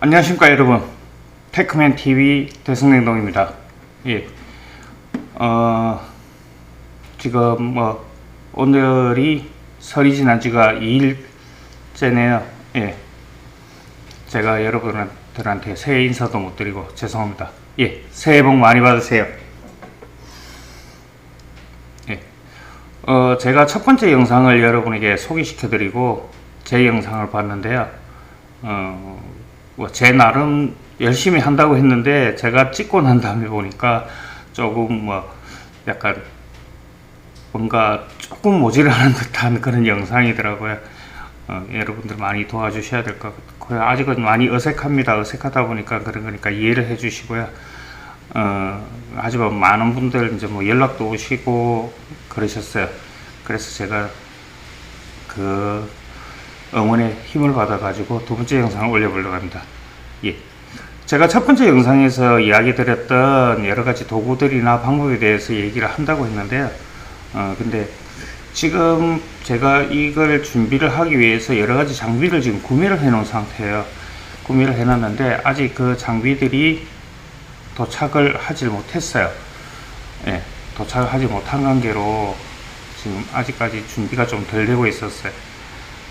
안녕하십니까 여러분, 테크맨TV 대승냉동입니다. 예, 지금 오늘이 설이 지난 지가 2일째네요. 예, 제가 여러분들한테 새해 인사도 못 드리고 죄송합니다. 예, 새해 복 많이 받으세요. 예, 제가 첫 번째 영상을 여러분에게 소개시켜 드리고 제 영상을 봤는데요. 제 나름 열심히 한다고 했는데 제가 찍고 난 다음에 보니까 조금 약간 뭔가 조금 모자라는 듯한 그런 영상이더라고요. 여러분들 많이 도와주셔야 될 것 같고요. 아직은 많이 어색합니다. 어색하다 보니까 그런 거니까 이해를 해 주시고요. 하지만 많은 분들 이제 연락도 오시고 그러셨어요. 그래서 제가 그 응원의 힘을 받아 가지고 두 번째 영상을 올려보려고 합니다. 예, 제가 첫 번째 영상에서 이야기 드렸던 여러 가지 도구들이나 방법에 대해서 얘기를 한다고 했는데요. 근데 지금 제가 이걸 준비를 하기 위해서 여러 가지 장비를 지금 구매를 해 놓은 상태예요. 구매를 해 놨는데 아직 그 장비들이 도착을 하지 못했어요. 예, 도착을 하지 못한 관계로 지금 아직까지 준비가 좀 덜 되고 있었어요.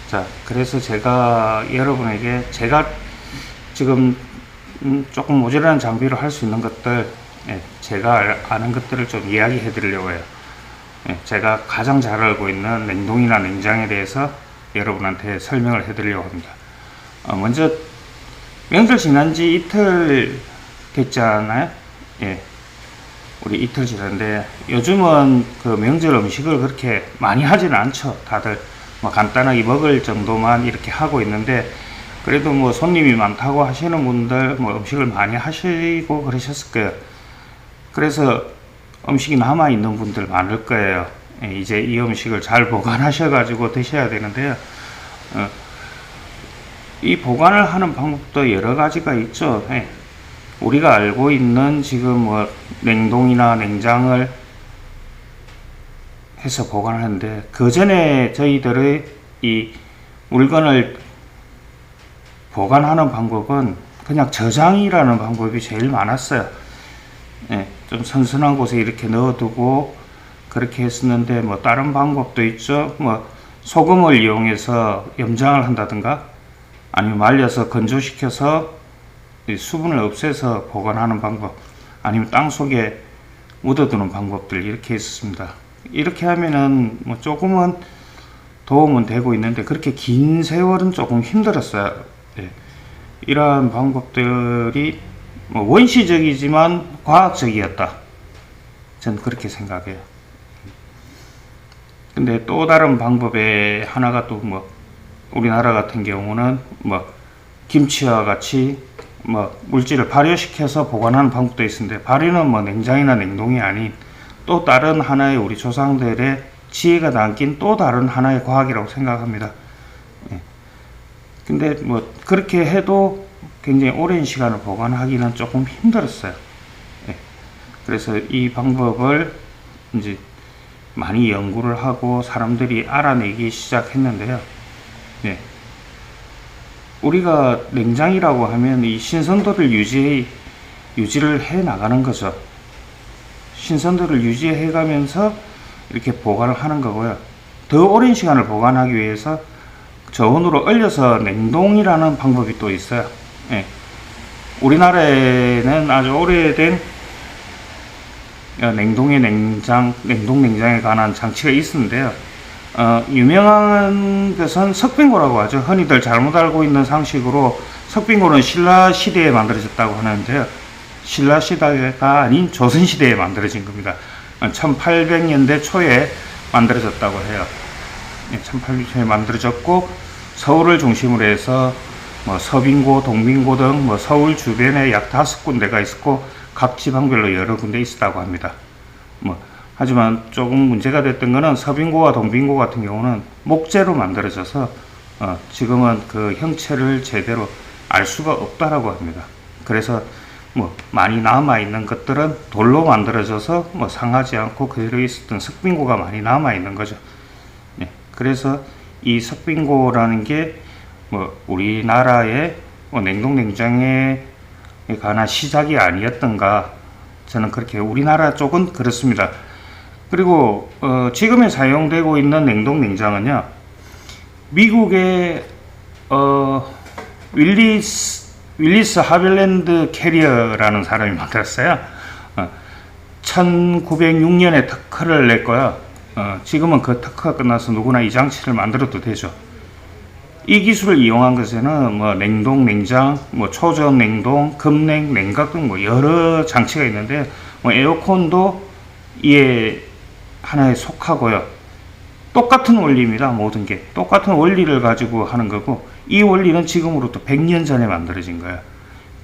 자, 그래서 제가 여러분에게 제가 지금 조금 모자란 장비로 할 수 있는 것들, 예, 제가 아는 것들을 좀 이야기해 드리려고 해요. 예, 제가 가장 잘 알고 있는 냉동이나 냉장에 대해서 여러분한테 설명을 해 드리려고 합니다. 먼저 명절 지난 지 이틀 됐잖아요. 예, 우리 이틀 지났는데 요즘은 그 명절 음식을 그렇게 많이 하지는 않죠. 다들 간단하게 먹을 정도만 이렇게 하고 있는데, 그래도 손님이 많다고 하시는 분들 음식을 많이 하시고 그러셨을 거예요. 그래서 음식이 남아 있는 분들 많을 거예요. 예, 이제 이 음식을 잘 보관하셔 가지고 드셔야 되는데요. 이 보관을 하는 방법도 여러 가지가 있죠. 예, 우리가 알고 있는 지금 냉동이나 냉장을 해서 보관을 하는데, 그 전에 저희들의 이 물건을 보관하는 방법은 그냥 저장이라는 방법이 제일 많았어요. 예, 좀 선선한 곳에 이렇게 넣어두고 그렇게 했었는데, 다른 방법도 있죠. 소금을 이용해서 염장을 한다든가, 아니면 말려서 건조시켜서 수분을 없애서 보관하는 방법, 아니면 땅 속에 묻어두는 방법들, 이렇게 있었습니다. 이렇게 하면은 조금은 도움은 되고 있는데, 그렇게 긴 세월은 조금 힘들었어요. 예, 이러한 방법들이 원시적이지만 과학적이었다, 저는 그렇게 생각해요. 근데 또 다른 방법의 하나가 또 우리나라 같은 경우는 김치와 같이 물질을 발효시켜서 보관하는 방법도 있는데, 발효는 냉장이나 냉동이 아닌 또 다른 하나의 우리 조상들의 지혜가 담긴 또 다른 하나의 과학이라고 생각합니다. 예. 근데 그렇게 해도 굉장히 오랜 시간을 보관하기는 조금 힘들었어요. 예. 그래서 이 방법을 이제 많이 연구를 하고 사람들이 알아내기 시작했는데요. 예. 우리가 냉장이라고 하면 이 신선도를 유지를 해 나가는 거죠. 신선도를 유지해 가면서 이렇게 보관을 하는 거고요. 더 오랜 시간을 보관하기 위해서 저온으로 얼려서 냉동이라는 방법이 또 있어요. 예. 우리나라에는 아주 오래된 냉동 냉장에 관한 장치가 있었는데요. 유명한 것은 석빙고라고 하죠. 흔히들 잘못 알고 있는 상식으로 석빙고는 신라 시대에 만들어졌다고 하는데요. 신라 시대가 아닌 조선 시대에 만들어진 겁니다. 1800년대 초에 만들어졌다고 해요. 1800년대 초에 만들어졌고, 서울을 중심으로 해서 서빙고, 동빙고 등 서울 주변에 약 5군데가 있었고, 각 지방별로 여러 군데 있었다고 합니다. 하지만 조금 문제가 됐던 것은 서빙고와 동빙고 같은 경우는 목재로 만들어져서 지금은 그 형체를 제대로 알 수가 없다라고 합니다. 그래서 많이 남아 있는 것들은 돌로 만들어져서 상하지 않고 그대로 있었던 석빙고가 많이 남아 있는 거죠. 네. 그래서 이 석빙고라는 게 우리나라의 냉동 냉장에 관한 시작이 아니었던가, 저는 그렇게, 우리나라 쪽은 그렇습니다. 그리고 지금에 사용되고 있는 냉동 냉장은요, 미국의 윌리스 하빌랜드 캐리어라는 사람이 만들었어요. 1906년에 특허를 냈고요. 지금은 그 특허가 끝나서 누구나 이 장치를 만들어도 되죠. 이 기술을 이용한 것에는 뭐 냉동, 냉장, 뭐 초저온 냉동, 급냉, 냉각 등 뭐 여러 장치가 있는데, 뭐 에어컨도 이에 하나에 속하고요. 똑같은 원리입니다. 모든 게 똑같은 원리를 가지고 하는 거고, 이 원리는 지금으로부터 100년 전에 만들어진 거예요.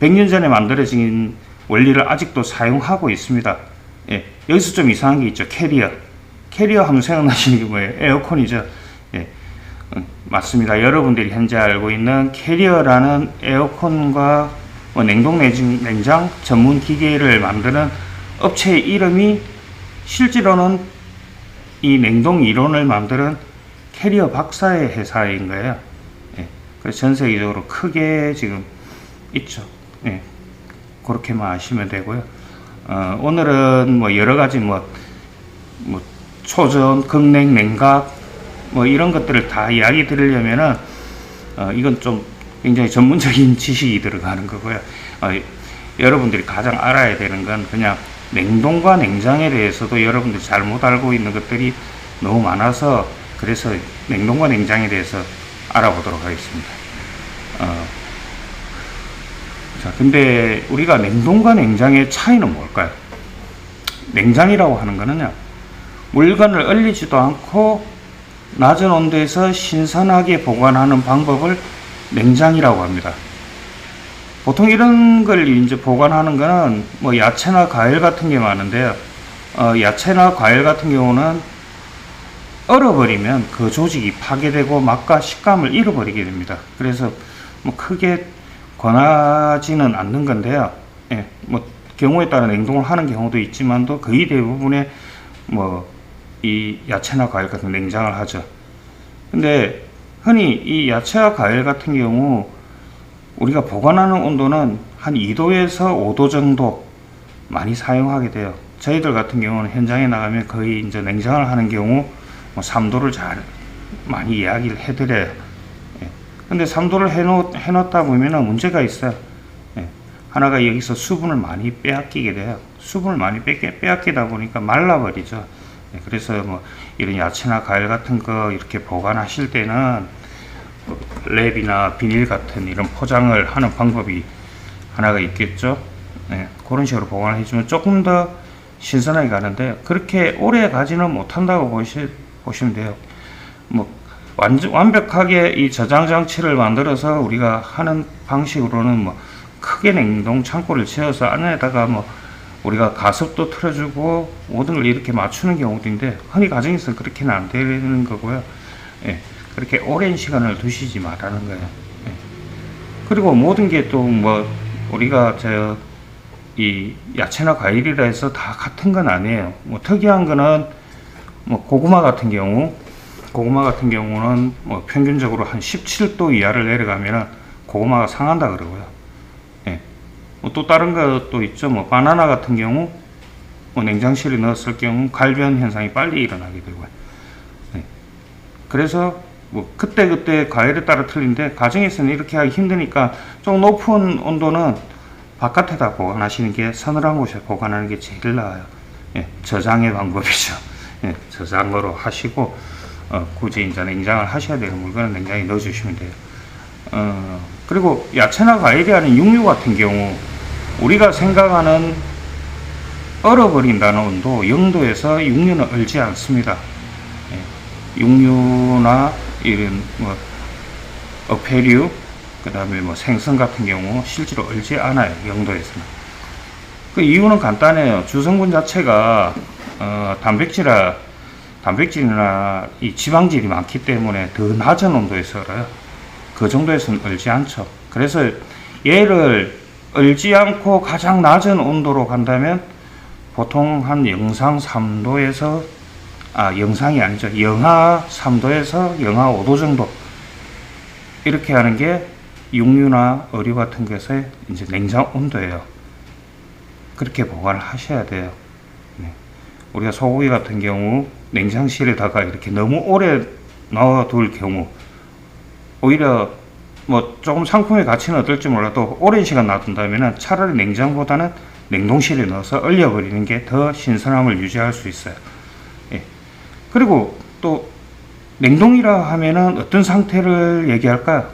100년 전에 만들어진 원리를 아직도 사용하고 있습니다. 예, 여기서 좀 이상한 게 있죠. 캐리어 하면 생각나시는 게 뭐예요? 에어컨이죠. 예, 맞습니다. 여러분들이 현재 알고 있는 캐리어라는 에어컨과 냉동 냉장 전문 기계를 만드는 업체의 이름이 실제로는 이 냉동 이론을 만드는 캐리어 박사의 회사인 거예요. 예, 그래서 전 세계적으로 크게 지금 있죠. 예, 그렇게만 아시면 되고요. 오늘은 뭐 여러 가지 뭐 초전, 급냉, 냉각 뭐 이런 것들을 다 이야기 드리려면은 이건 좀 굉장히 전문적인 지식이 들어가는 거고요. 여러분들이 가장 알아야 되는 건 그냥 냉동과 냉장에 대해서도 여러분들이 잘못 알고 있는 것들이 너무 많아서, 그래서 냉동과 냉장에 대해서 알아보도록 하겠습니다. 자, 근데 우리가 냉동과 냉장의 차이는 뭘까요? 냉장이라고 하는 거는요, 물건을 얼리지도 않고 낮은 온도에서 신선하게 보관하는 방법을 냉장이라고 합니다. 보통 이런 걸 이제 보관하는 거는 뭐 야채나 과일 같은 게 많은데요. 야채나 과일 같은 경우는 얼어버리면 그 조직이 파괴되고 맛과 식감을 잃어버리게 됩니다. 그래서 뭐 크게 권하지는 않는 건데요. 예, 뭐 경우에 따라 냉동을 하는 경우도 있지만도 거의 대부분의 뭐 이 야채나 과일 같은 냉장을 하죠. 근데 흔히 이 야채와 과일 같은 경우 우리가 보관하는 온도는 한 2도에서 5도 정도 많이 사용하게 돼요. 저희들 같은 경우는 현장에 나가면 거의 이제 냉장을 하는 경우 뭐 3도를 잘 많이 이야기를 해드려요. 예. 근데 3도를 해놓다 보면은 문제가 있어요. 예. 하나가 여기서 수분을 많이 빼앗기게 돼요. 수분을 많이 빼앗기다 보니까 말라버리죠. 예. 그래서 뭐 이런 야채나 과일 같은 거 이렇게 보관하실 때는 랩이나 비닐 같은 이런 포장을 하는 방법이 하나가 있겠죠. 네, 그런 식으로 보관을 해주면 조금 더 신선하게 가는데, 그렇게 오래 가지는 못한다고 보시면 돼요. 뭐 완벽하게 이 저장 장치를 만들어서 우리가 하는 방식으로는 뭐 크게 냉동 창고를 지어서 안에다가 뭐 우리가 가습도 틀어주고 모든 걸 이렇게 맞추는 경우도 있는데, 흔히 가정에서는 그렇게는 안 되는 거고요. 예. 그렇게 오랜 시간을 두시지 말라는 거예요. 예. 그리고 모든 게 또 뭐 우리가 이 야채나 과일이라 해서 다 같은 건 아니에요. 뭐 특이한 거는 뭐 고구마 같은 경우는 뭐 평균적으로 한 17도 이하를 내려가면 고구마가 상한다 그러고요. 예. 뭐 또 다른 것도 있죠. 뭐 바나나 같은 경우 뭐 냉장실에 넣었을 경우 갈변 현상이 빨리 일어나게 되고요. 예. 그래서 뭐 그때 과일에 따라 틀린데, 가정에서는 이렇게 하기 힘드니까 좀 높은 온도는 바깥에다 보관하시는 게, 서늘한 곳에 보관하는 게 제일 나아요. 예, 저장의 방법이죠. 예, 저장으로 하시고 굳이 이제 냉장을 하셔야 되는 물건은 냉장에 넣어주시면 돼요. 그리고 야채나 과일이 아닌 육류 같은 경우 우리가 생각하는 얼어버린다는 온도 0도에서 육류는 얼지 않습니다. 예, 육류나 이런 뭐 어패류, 그 다음에 뭐 생선 같은 경우 실제로 얼지 않아요. 0도에서는. 그 이유는 간단해요. 주성분 자체가 단백질이나 이 지방질이 많기 때문에 더 낮은 온도에서 얼어요. 그 정도에서는 얼지 않죠. 그래서 얘를 얼지 않고 가장 낮은 온도로 간다면 보통 한 영상 3도에서 영상이 아니죠. 영하 3도에서 영하 5도 정도 이렇게 하는 게 육류나 어류 같은 것의 이제 냉장 온도예요. 그렇게 보관을 하셔야 돼요. 네. 우리가 소고기 같은 경우 냉장실에다가 이렇게 너무 오래 넣어둘 경우 오히려 뭐 조금 상품의 가치는 어떨지 몰라도 오랜 시간 놔둔다면 차라리 냉장보다는 냉동실에 넣어서 얼려버리는 게 더 신선함을 유지할 수 있어요. 예. 그리고 또 냉동이라 하면은 어떤 상태를 얘기할까요?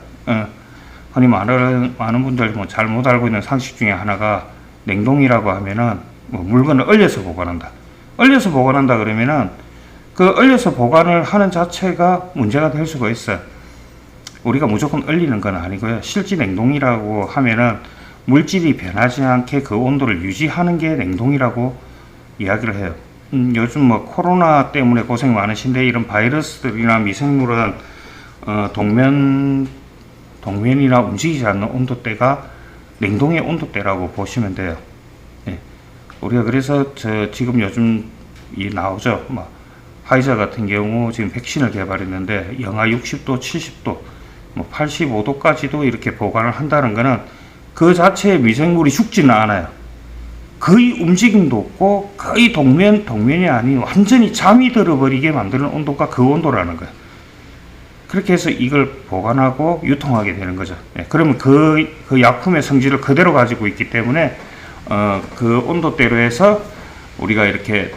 흔히 많은 분들 뭐 잘못 알고 있는 상식 중에 하나가 냉동이라고 하면은 뭐 물건을 얼려서 보관한다. 얼려서 보관한다 그러면은 그 얼려서 보관을 하는 자체가 문제가 될 수가 있어요. 우리가 무조건 얼리는 건 아니고요. 실제 냉동이라고 하면은 물질이 변하지 않게 그 온도를 유지하는 게 냉동이라고 이야기를 해요. 요즘 뭐 코로나 때문에 고생 많으신데 이런 바이러스들이나 미생물은 동면이나 움직이지 않는 온도대가 냉동의 온도대라고 보시면 돼요. 예. 우리가 그래서 지금 요즘 나오죠. 뭐 화이자 같은 경우 지금 백신을 개발했는데 영하 60도, 70도, 뭐 85도까지도 이렇게 보관을 한다는 것은 그 자체의 미생물이 죽지는 않아요. 거의 움직임도 없고 거의 동면이 아닌 완전히 잠이 들어버리게 만드는 온도가 그 온도라는 거예요. 그렇게 해서 이걸 보관하고 유통하게 되는 거죠. 네, 그러면 그 약품의 성질을 그대로 가지고 있기 때문에 그 온도대로 해서 우리가 이렇게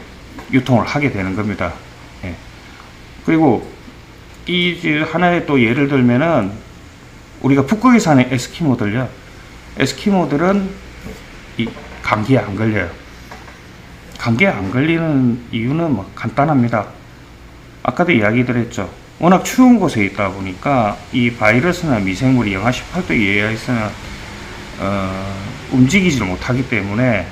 유통을 하게 되는 겁니다. 네. 그리고 이 하나의 또 예를 들면은 우리가 북극에 사는 에스키모들요. 에스키모들은 이 감기에 안 걸려요. 감기에 안 걸리는 이유는 뭐 간단합니다. 아까도 이야기 드렸죠. 워낙 추운 곳에 있다 보니까 이 바이러스나 미생물이 영하 18도 이하에서는 움직이지를 못하기 때문에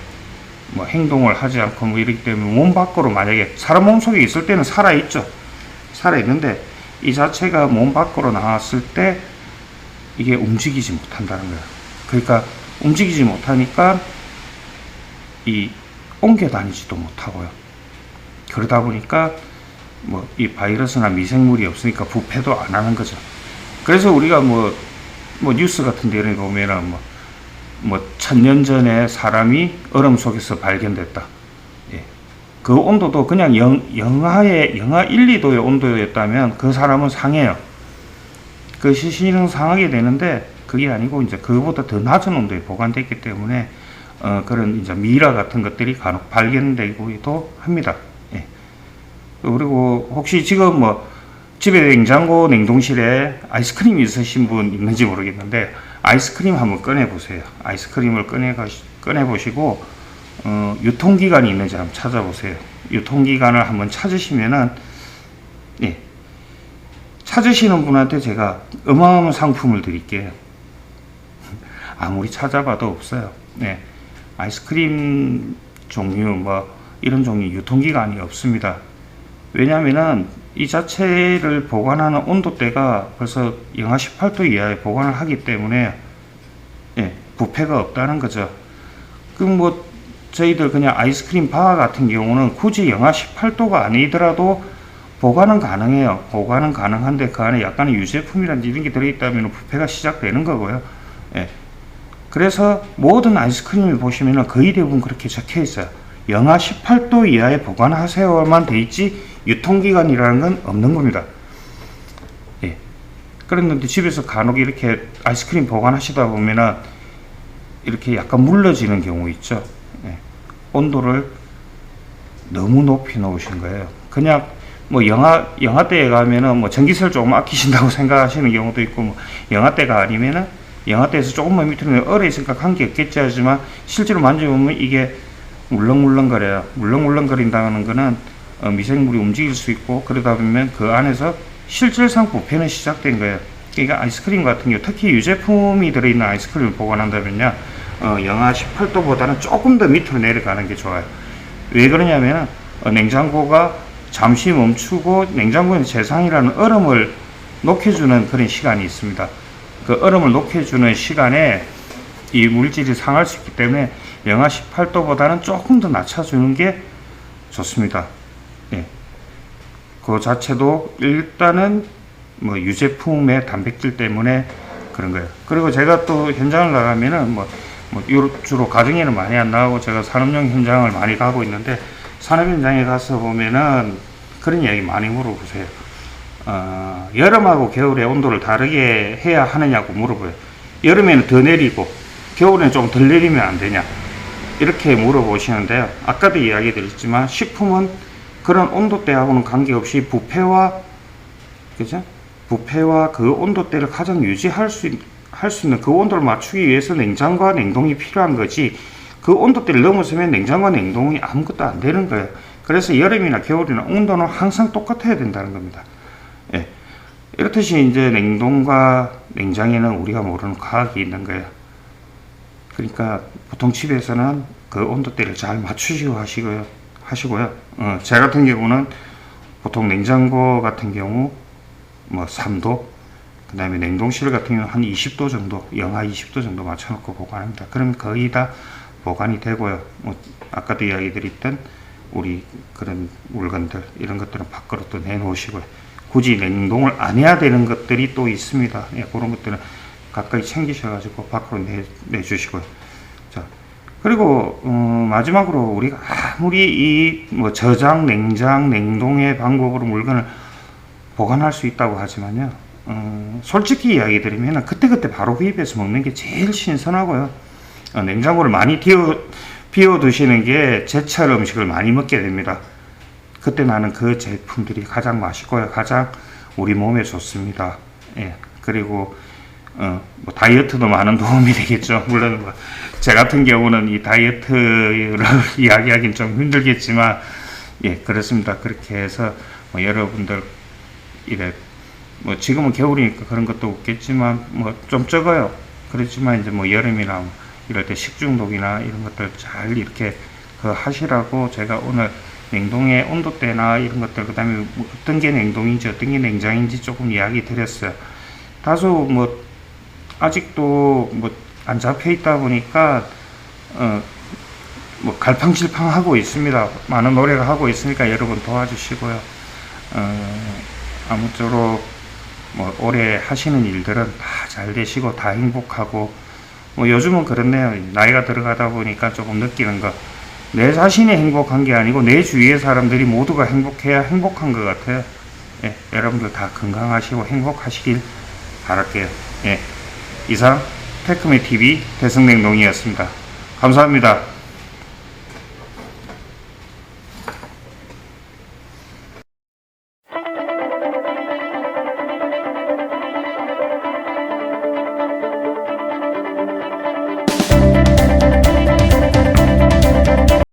뭐 행동을 하지 않고 뭐 이렇기 때문에 몸 밖으로 만약에 사람 몸속에 있을 때는 살아있죠. 살아있는데 이 자체가 몸 밖으로 나왔을 때 이게 움직이지 못한다는 거예요. 그러니까 움직이지 못하니까 이 옮겨 다니지도 못하고요. 그러다 보니까 뭐 이 바이러스나 미생물이 없으니까 부패도 안 하는 거죠. 그래서 우리가 뭐 뉴스 같은 데를 보면은 뭐 1000년 전에 사람이 얼음 속에서 발견됐다. 예. 그 온도도 그냥 영하 1, 2도의 온도였다면 그 사람은 상해요. 그 시신은 상하게 되는데 그게 아니고 이제 그보다 더 낮은 온도에 보관됐기 때문에 그런 이제 미라 같은 것들이 간혹 발견되기도 합니다. 예. 그리고 혹시 지금 뭐 집에 냉장고 냉동실에 아이스크림 있으신 분 있는지 모르겠는데 아이스크림 한번 꺼내 보세요. 아이스크림을 꺼내 보시고 유통기간이 있는지 한번 찾아보세요. 유통기간을 한번 찾으시면은 예. 찾으시는 분한테 제가 어마어마한 상품을 드릴게요. 아무리 찾아봐도 없어요. 네. 아이스크림 종류 뭐 이런 종류 유통기간이 없습니다. 왜냐하면은 이 자체를 보관하는 온도대가 벌써 영하 18도 이하에 보관을 하기 때문에 예, 부패가 없다는 거죠. 그럼 뭐 저희들 그냥 아이스크림 바 같은 경우는 굳이 영하 18도가 아니더라도 보관은 가능해요. 보관은 가능한데 그 안에 약간의 유제품이라든지 이런 게 들어있다면 부패가 시작되는 거고요. 예. 그래서 모든 아이스크림을 보시면 거의 대부분 그렇게 적혀 있어요. 영하 18도 이하에 보관하세요만 돼 있지 유통기간이라는 건 없는 겁니다. 예. 그런데 집에서 간혹 이렇게 아이스크림 보관하시다 보면은 이렇게 약간 물러지는 경우 있죠. 예. 온도를 너무 높이 놓으신 거예요. 그냥 뭐 영하대에 가면은 뭐 전기세를 조금 아끼신다고 생각하시는 경우도 있고, 뭐 영하대가 아니면은 영하대에서 조금만 밑으로 얼어 있으니까 관계 없겠지 하지만 실제로 만져보면 이게 물렁물렁거려요. 물렁물렁거린다는 거는 미생물이 움직일 수 있고 그러다 보면 그 안에서 실질상 부패는 시작된 거예요. 그러니까 아이스크림 같은 경우 특히 유제품이 들어있는 아이스크림을 보관한다면요 영하 18도보다는 조금 더 밑으로 내려가는 게 좋아요. 왜 그러냐면 냉장고가 잠시 멈추고 냉장고에 재상이라는 얼음을 녹여주는 그런 시간이 있습니다. 그 얼음을 녹여주는 시간에 이 물질이 상할 수 있기 때문에 영하 18도보다는 조금 더 낮춰주는 게 좋습니다. 예. 그 자체도 일단은 뭐 유제품의 단백질 때문에 그런 거예요. 그리고 제가 또 현장을 나가면은 주로 가정에는 많이 안 나가고 제가 산업용 현장을 많이 가고 있는데, 산업 현장에 가서 보면은 그런 이야기 많이 물어보세요. 여름하고 겨울에 온도를 다르게 해야 하느냐고 물어봐요. 여름에는 더 내리고 겨울에는 좀 덜 내리면 안 되냐, 이렇게 물어보시는데요. 아까도 이야기 드렸지만 식품은 그런 온도대하고는 관계없이 부패와 그 온도대를 가장 유지할 수 있는 그 온도를 맞추기 위해서 냉장과 냉동이 필요한 거지, 그 온도대를 넘어서면 냉장과 냉동이 아무것도 안 되는 거예요. 그래서 여름이나 겨울이나 온도는 항상 똑같아야 된다는 겁니다. 예. 이렇듯이 이제 냉동과 냉장에는 우리가 모르는 과학이 있는 거예요. 그러니까 보통 집에서는 그 온도대를 잘 맞추시고 하시고요. 제 같은 경우는 보통 냉장고 같은 경우 3도, 그 다음에 냉동실 같은 경우 한 20도 정도, 영하 20도 정도 맞춰놓고 보관합니다. 그럼 거의 다 보관이 되고요. 아까도 이야기 드렸던 우리 그런 물건들, 이런 것들은 밖으로 또 내놓으시고요. 굳이 냉동을 안 해야 되는 것들이 또 있습니다. 예, 그런 것들은 가까이 챙기셔가지고 밖으로 내주시고요. 자, 그리고 마지막으로 우리가 아무리 저장, 냉장, 냉동의 방법으로 물건을 보관할 수 있다고 하지만요, 솔직히 이야기 드리면 그때그때 바로 구입해서 먹는 게 제일 신선하고요. 냉장고를 많이 비워 두시는 게 제철 음식을 많이 먹게 됩니다. 그때 나는 그 제품들이 가장 맛있고요, 가장 우리 몸에 좋습니다. 예, 그리고 다이어트도 많은 도움이 되겠죠. 물론 제 같은 경우는 이 다이어트를 이야기하기는 좀 힘들겠지만, 예, 그렇습니다. 그렇게 해서 여러분들 이래 지금은 겨울이니까 그런 것도 없겠지만 좀 적어요. 그렇지만 이제 여름이나 이럴 때 식중독이나 이런 것들 잘 이렇게 하시라고 제가 오늘 냉동의 온도대나 이런 것들, 그 다음에 어떤 게 냉동인지 어떤 게 냉장인지 조금 이야기 드렸어요. 다소 아직도 안 잡혀 있다 보니까 갈팡질팡 하고 있습니다. 많은 노력을 하고 있으니까 여러분 도와주시고요. 아무쪼록 올해 하시는 일들은 다 잘 되시고 다 행복하고, 요즘은 그렇네요. 나이가 들어가다 보니까 조금 느끼는 거, 내 자신이 행복한 게 아니고 내 주위의 사람들이 모두가 행복해야 행복한 것 같아요. 예, 여러분들 다 건강하시고 행복하시길 바랄게요. 예, 이상 테크메TV 대성냉동이었습니다. 감사합니다.